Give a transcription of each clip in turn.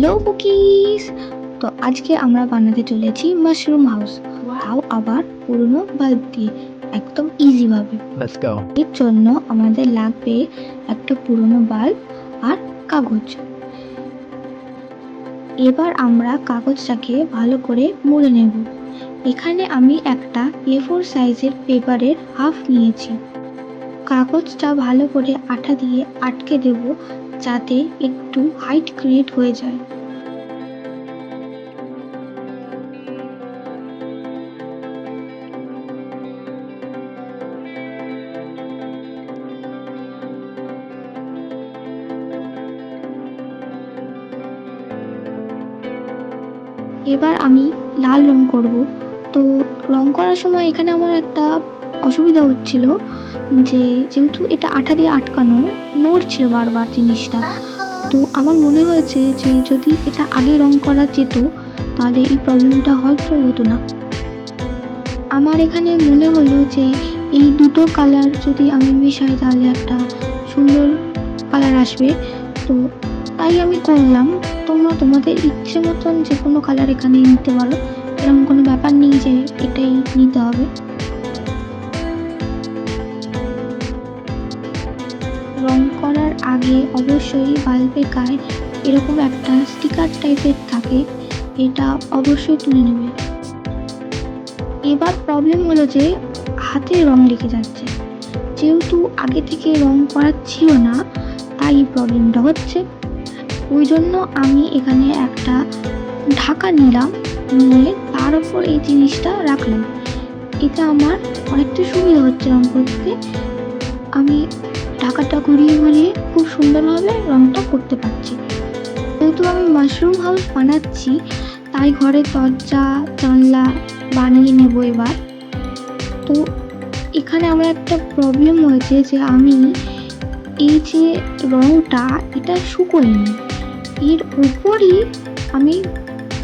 Hello cookies. তো আজকে আমরা বানাতে চলেছি মাশরুম হাউস, তাও আবার পুরনো বাল্ব দিয়ে, একদম ইজিভাবে। Let's go. এর জন্য আমাদের লাগবে একটা পুরনো বাল্ব আর কাগজ। এবার আমরা কাগজটাকে ভালো করে মুড়ে নেব। এখানে আমি একটা A4 সাইজের পেপারের হাফ নিয়েছি। কাগজটা ভালো করে আঠা দিয়ে আটকে দেব, যাতে একটু হাইট ক্রিয়েট হয়ে যায়। এবার আমি লাল রং করব। তো রং করার সময় এখানে আমার একটা অসুবিধা হচ্ছিল, যেহেতু এটা আঠা দিয়ে আটকানো, নড়ছিল বারবার জিনিসটা। তো আমার মনে হয়েছে যে যদি এটা আগে রং করা যেত তাহলে এই প্রবলেমটা হয়তো হতো না। আমার এখানে মনে হলো যে এই দুটো কালার যদি আমি মিশাই তাহলে একটা সুন্দর কালার আসবে, তো তাই আমি করলাম। তোমরা তোমাদের ইচ্ছে মতন যে কোনো কালার এখানে নিতে পারো, এরকম কোনো ব্যাপার নেই যে এটাই নিতে হবে। রং করার আগে অবশ্যই বাল্বের গায়ে এরকম একটা স্টিকার টাইপের থাকে, এটা অবশ্যই তুলে নেবে। এবার প্রবলেম হলো যে হাতে রং লেগে যাচ্ছে, যেহেতু আগে থেকে রং করা ছিল না তাই প্রবলেমটা হচ্ছে। ওই জন্য আমি এখানে একটা ঢাকা নিলাম, নিয়ে তার উপর এই জিনিসটা রাখলাম। এটা আমার অনেকটা সুবিধা হচ্ছে রং করতে। আমি ঢাকাটা ঘুরিয়ে ঘুরিয়ে খুব সুন্দরভাবে রংটা করতে পারছি। যেহেতু আমি মাশরুম হাউস বানাচ্ছি তাই ঘরের দরজা জানলা বানিয়ে নেব এবার। তো এখানে আমার একটা প্রবলেম হয়েছে যে আমি এই যে রংটা এটা শুকোয়নি, এর উপরই আমি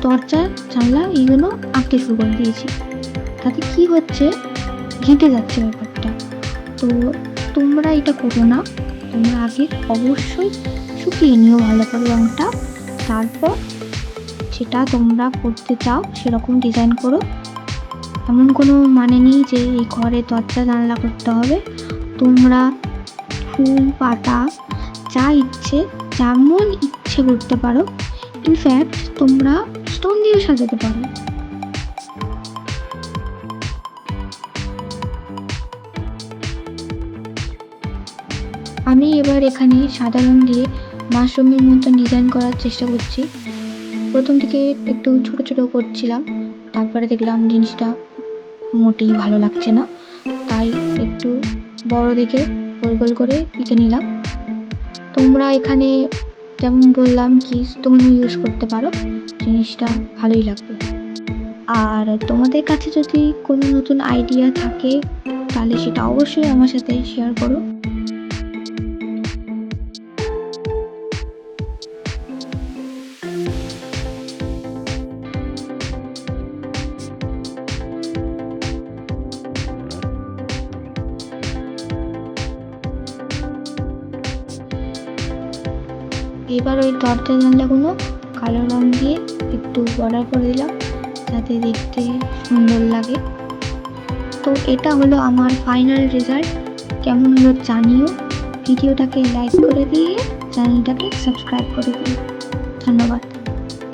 দরজা জানলা এইগুলো আঁকতে শুরু করে দিয়েছি। তাতে কি হচ্ছে, ঘেঁটে যাচ্ছে ব্যাপারটা। তো তোমরা এটা করো না, তোমরা আগে অবশ্যই শুকিয়ে নিও ভালো করে রংটা, তারপর যেটা তোমরা করতে চাও সেরকম ডিজাইন করো। এমন কোনো মানে নেই যে এই ঘরে দরজা জানলা করতে হবে। তোমরা ফুল পাতা যা ইচ্ছে, যেমন ইচ্ছে করতে পারো। ইনফ্যাক্ট তোমরা স্টোন দিয়ে সাজাতে পারো। আমি এবার এখানে সাদা রং দিয়ে মাশরুমের মতো ডিজাইন করার চেষ্টা করছি। প্রথম থেকে একটু ছোট ছোট করছিলাম, তারপরে দেখলাম জিনিসটা মোটেই ভালো লাগছে না, তাই একটু বড় দেখে গোল গোল করে এঁকে নিলাম। তোমরা এখানে যেমন বললাম কি স্টোন ইউজ করতে পারো, জিনিসটা ভালোই লাগবে। আর তোমাদের কাছে যদি কোনো নতুন আইডিয়া থাকে তাহলে সেটা অবশ্যই আমার সাথে শেয়ার করো। এবার ওই দরজা জানলাগুলো কালো রং দিয়ে একটু বর্ডার করে দিলাম, যাতে দেখতে সুন্দর লাগে। তো এটা হলো আমার ফাইনাল রেজাল্ট। কেমন হলো জানিও। ভিডিওটাকে লাইক করে দিয়ে চ্যানেলটাকে সাবস্ক্রাইব করে দিও। ধন্যবাদ।